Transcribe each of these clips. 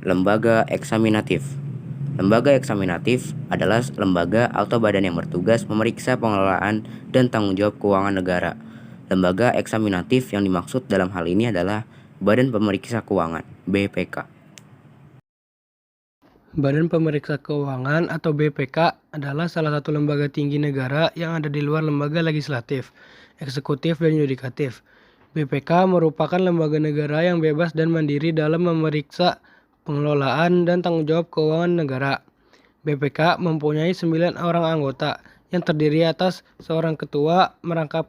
Lembaga eksaminatif. Lembaga eksaminatif adalah lembaga atau badan yang bertugas memeriksa pengelolaan dan tanggung jawab keuangan negara. Lembaga eksaminatif yang dimaksud dalam hal ini adalah Badan Pemeriksa Keuangan (BPK). Badan Pemeriksa Keuangan atau BPK adalah salah satu lembaga tinggi negara yang ada di luar lembaga legislatif, eksekutif, dan yudikatif. BPK merupakan lembaga negara yang bebas dan mandiri dalam memeriksa pengelolaan dan tanggung jawab keuangan negara. BPK mempunyai 9 orang anggota yang terdiri atas seorang ketua merangkap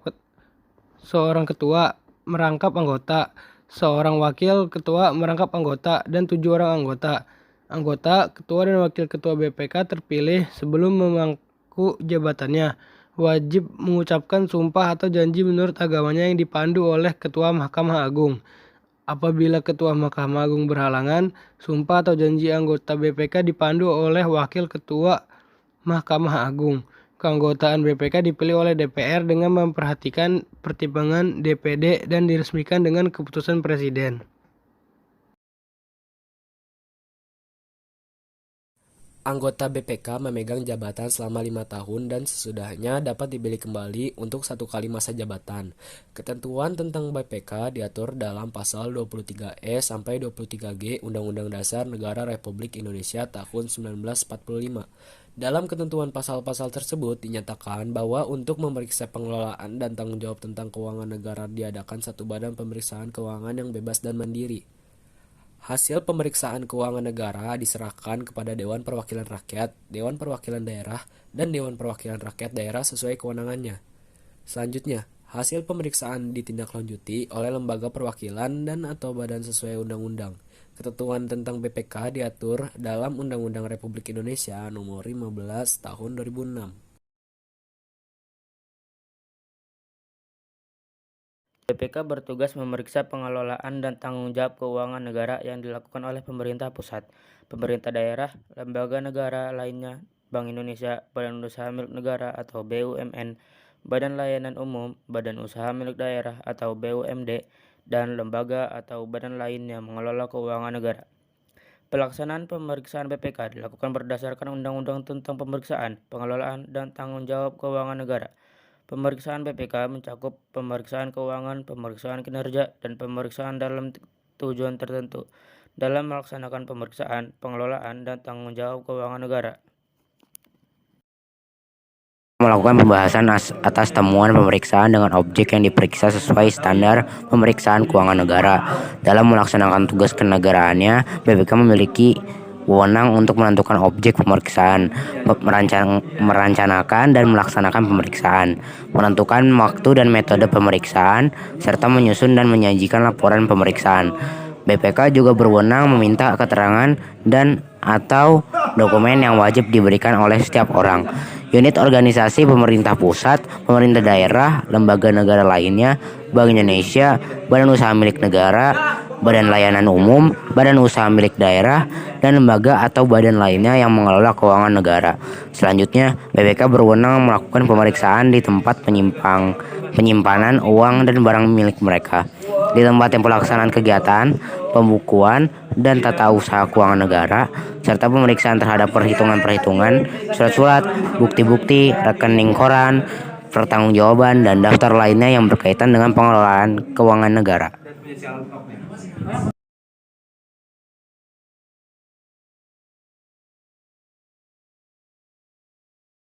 anggota, seorang wakil ketua merangkap anggota, dan 7 orang anggota. Anggota, ketua, dan wakil ketua BPK terpilih sebelum memangku jabatannya wajib mengucapkan sumpah atau janji menurut agamanya yang dipandu oleh Ketua Mahkamah Agung. Apabila Ketua Mahkamah Agung berhalangan, sumpah atau janji anggota BPK dipandu oleh Wakil Ketua Mahkamah Agung. Keanggotaan BPK dipilih oleh DPR dengan memperhatikan pertimbangan DPD dan diresmikan dengan keputusan Presiden. Anggota BPK memegang jabatan selama 5 tahun dan sesudahnya dapat dipilih kembali untuk 1 kali masa jabatan. Ketentuan tentang BPK diatur dalam pasal 23E sampai 23G Undang-Undang Dasar Negara Republik Indonesia tahun 1945. Dalam ketentuan pasal-pasal tersebut dinyatakan bahwa untuk memeriksa pengelolaan dan tanggung jawab tentang keuangan negara diadakan satu badan pemeriksaan keuangan yang bebas dan mandiri. Hasil pemeriksaan keuangan negara diserahkan kepada Dewan Perwakilan Rakyat, Dewan Perwakilan Daerah, dan Dewan Perwakilan Rakyat Daerah sesuai kewenangannya. Selanjutnya, hasil pemeriksaan ditindaklanjuti oleh lembaga perwakilan dan atau badan sesuai undang-undang. Ketentuan tentang BPK diatur dalam Undang-Undang Republik Indonesia Nomor 15 Tahun 2006. BPK bertugas memeriksa pengelolaan dan tanggung jawab keuangan negara yang dilakukan oleh pemerintah pusat, pemerintah daerah, lembaga negara lainnya, Bank Indonesia, Badan Usaha Milik Negara atau BUMN, Badan Layanan Umum, Badan Usaha Milik Daerah atau BUMD, dan lembaga atau badan lain yang mengelola keuangan negara. Pelaksanaan pemeriksaan BPK dilakukan berdasarkan Undang-Undang tentang Pemeriksaan, Pengelolaan, dan Tanggung Jawab Keuangan Negara. Pemeriksaan BPK mencakup pemeriksaan keuangan, pemeriksaan kinerja, dan pemeriksaan dalam tujuan tertentu dalam melaksanakan pemeriksaan, pengelolaan, dan tanggung jawab keuangan negara. Melakukan pembahasan atas temuan pemeriksaan dengan objek yang diperiksa sesuai standar pemeriksaan keuangan negara. Dalam melaksanakan tugas kenegaraannya, BPK memiliki wewenang untuk menentukan objek pemeriksaan, merencanakan dan melaksanakan pemeriksaan, menentukan waktu dan metode pemeriksaan, serta menyusun dan menyajikan laporan pemeriksaan. BPK juga berwenang meminta keterangan dan atau dokumen yang wajib diberikan oleh setiap orang, unit organisasi pemerintah pusat, pemerintah daerah, lembaga negara lainnya, Bank Indonesia, Badan Usaha Milik Negara, Badan Layanan Umum, Badan Usaha Milik Daerah, dan lembaga atau badan lainnya yang mengelola keuangan negara. Selanjutnya, BPK berwenang melakukan pemeriksaan di tempat penyimpanan uang dan barang milik mereka, di tempat yang pelaksanaan kegiatan, pembukuan, dan tata usaha keuangan negara, serta pemeriksaan terhadap perhitungan-perhitungan, surat-surat, bukti-bukti, rekening koran, pertanggungjawaban, dan daftar lainnya yang berkaitan dengan pengelolaan keuangan negara.